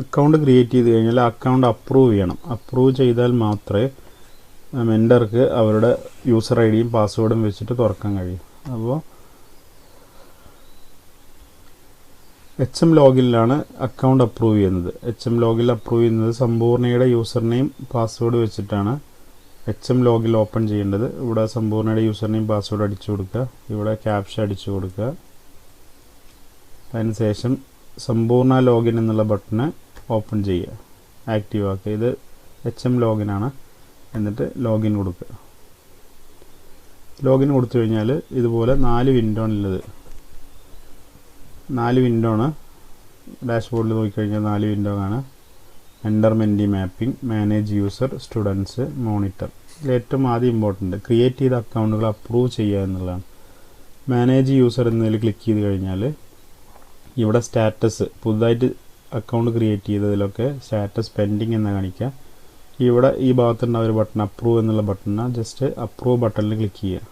Account create ചെയ്ത് കഴിഞ്ഞാൽ account approve ചെയ്യണം. അപ്രൂവ് ചെയ്താൽ മാത്രമേ മെൻഡർക്ക് അവരുടെ യൂസർ ഐ ഡിയും പാസ്വേഡും വെച്ചിട്ട് തുറക്കാൻ കഴിയും. അപ്പോൾ HM ലോഗിനിലാണ് അക്കൗണ്ട് അപ്രൂവ് ചെയ്യുന്നത്. HM ലോഗിൽ അപ്രൂവ് ചെയ്യുന്നത് സമ്പൂർണ്ണയുടെ യൂസർ നെയിം പാസ്വേഡ് വെച്ചിട്ടാണ് HM ലോഗിൽ ഓപ്പൺ ചെയ്യേണ്ടത്. ഇവിടെ സമ്പൂർണ്ണയുടെ യൂസർ നെയിം പാസ്വേഡ് അടിച്ചു കൊടുക്കുക, ഇവിടെ ക്യാപ്ഷ അടിച്ചു കൊടുക്കുക. അതിനുശേഷം സമ്പൂർണ്ണ ലോഗിൻ എന്നുള്ള ബട്ടണ് ഓപ്പൺ ചെയ്യുക, ആക്റ്റീവ് ആക്കുക. ഇത് HM ലോഗിനാണ്. എന്നിട്ട് ലോഗിൻ കൊടുക്കുക. ലോഗിൻ കൊടുത്തു കഴിഞ്ഞാൽ ഇതുപോലെ 4 വിൻഡോ ഉള്ളത്. 4 വിൻഡോ ആണ്. ഡാഷ്ബോർഡിൽ നോക്കിക്കഴിഞ്ഞാൽ 4 വിൻഡോ ആണ്. Enter Mendy mapping, manage user, students, monitor. ഇതിൽ ഏറ്റവും ആദ്യം ഇമ്പോർട്ടൻ്റ് ക്രിയേറ്റ് ചെയ്ത അക്കൗണ്ടുകൾ അപ്രൂവ് ചെയ്യുക എന്നുള്ളതാണ്. മാനേജ് യൂസർ എന്നതിൽ ക്ലിക്ക് ചെയ്ത് കഴിഞ്ഞാൽ ഇവിടെ സ്റ്റാറ്റസ്, പുതുതായിട്ട് അക്കൗണ്ട് ക്രിയേറ്റ് ചെയ്തതിലൊക്കെ സ്റ്റാറ്റസ് പെൻഡിങ് എന്ന് കാണിക്കുക. ഇവിടെ ഈ ഭാഗത്തുണ്ടാവും ഒരു ബട്ടൺ, അപ്രൂവ് എന്നുള്ള ബട്ടണിന് ജസ്റ്റ് അപ്രൂവ് ബട്ടണിൽ ക്ലിക്ക് ചെയ്യുക.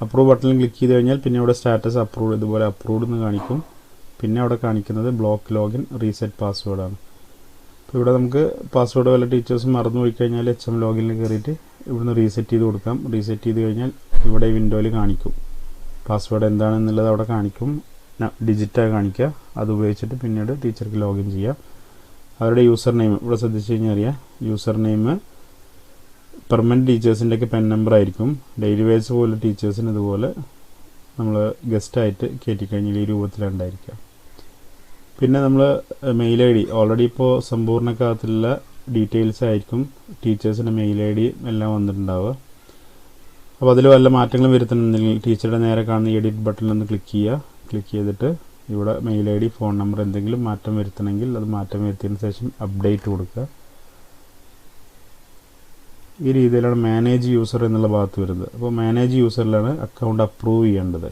അപ്രൂവ് ബട്ടണിൽ ക്ലിക്ക് ചെയ്ത് കഴിഞ്ഞാൽ പിന്നെ ഇവിടെ സ്റ്റാറ്റസ് അപ്രൂവ്ഡ്, ഇതുപോലെ അപ്രൂവ്ഡ് എന്ന് കാണിക്കും. പിന്നെ അവിടെ കാണിക്കുന്നത് ബ്ലോക്ക് ലോഗിൻ റീസെറ്റ് പാസ്വേഡാണ്. അപ്പോൾ ഇവിടെ നമുക്ക് പാസ്വേഡ് വല്ല ടീച്ചേഴ്സ് മറന്നു പോയി കഴിഞ്ഞാൽ HM ലോഗിനിൽ കയറിയിട്ട് ഇവിടുന്ന് റീസെറ്റ് ചെയ്ത് കൊടുക്കാം. റീസെറ്റ് ചെയ്ത് കഴിഞ്ഞാൽ ഇവിടെ ഈ വിൻഡോയിൽ കാണിക്കും പാസ്വേഡ് എന്താണെന്നുള്ളത് അവിടെ കാണിക്കും. ഡിജിറ്റായി കാണിക്കുക. അത് ഉപയോഗിച്ചിട്ട് പിന്നീട് ടീച്ചർക്ക് ലോഗിൻ ചെയ്യാം. അവരുടെ യൂസർ നെയിം ഇവിടെ ശ്രദ്ധിച്ച് കഴിഞ്ഞാൽ അറിയാം. യൂസർ നെയിം പെർമനൻറ്റ് ടീച്ചേഴ്സിൻ്റെയൊക്കെ പെൻ നമ്പർ ആയിരിക്കും. ഡെയിലി വേജ് പോലെ ടീച്ചേഴ്സിന് ഇതുപോലെ നമ്മൾ ഗസ്റ്റായിട്ട് കയറ്റിക്കഴിഞ്ഞാൽ ഈ രൂപത്തിലുണ്ടായിരിക്കുക. പിന്നെ നമ്മൾ മെയിൽ ഐ ഡി ഓൾറെഡി ഇപ്പോൾ സമ്പൂർണ്ണക്കകത്തുള്ള ഡീറ്റെയിൽസ് ആയിരിക്കും ടീച്ചേഴ്സിൻ്റെ മെയിൽ ഐ ഡി എല്ലാം വന്നിട്ടുണ്ടാവുക. അപ്പോൾ അതിൽ വല്ല മാറ്റങ്ങളും വരുത്തണമെന്നുണ്ടെങ്കിൽ ടീച്ചറുടെ നേരെ കാണുന്ന എഡിറ്റ് ബട്ടണിൽ ഒന്ന് ക്ലിക്ക് ചെയ്യുക. ക്ലിക്ക് ചെയ്തിട്ട് ഇവിടെ mail I D, phone number എന്തെങ്കിലും മാറ്റം വരുത്തണമെങ്കിൽ അത് മാറ്റം വരുത്തിയതിന് ശേഷം അപ്ഡേറ്റ് കൊടുക്കുക. ഈ രീതിയിലാണ് മാനേജ് യൂസർ എന്നുള്ള ഭാഗത്ത് വരുന്നത്. അപ്പോൾ മാനേജ് യൂസറിലാണ് അക്കൗണ്ട് അപ്രൂവ് ചെയ്യേണ്ടത്.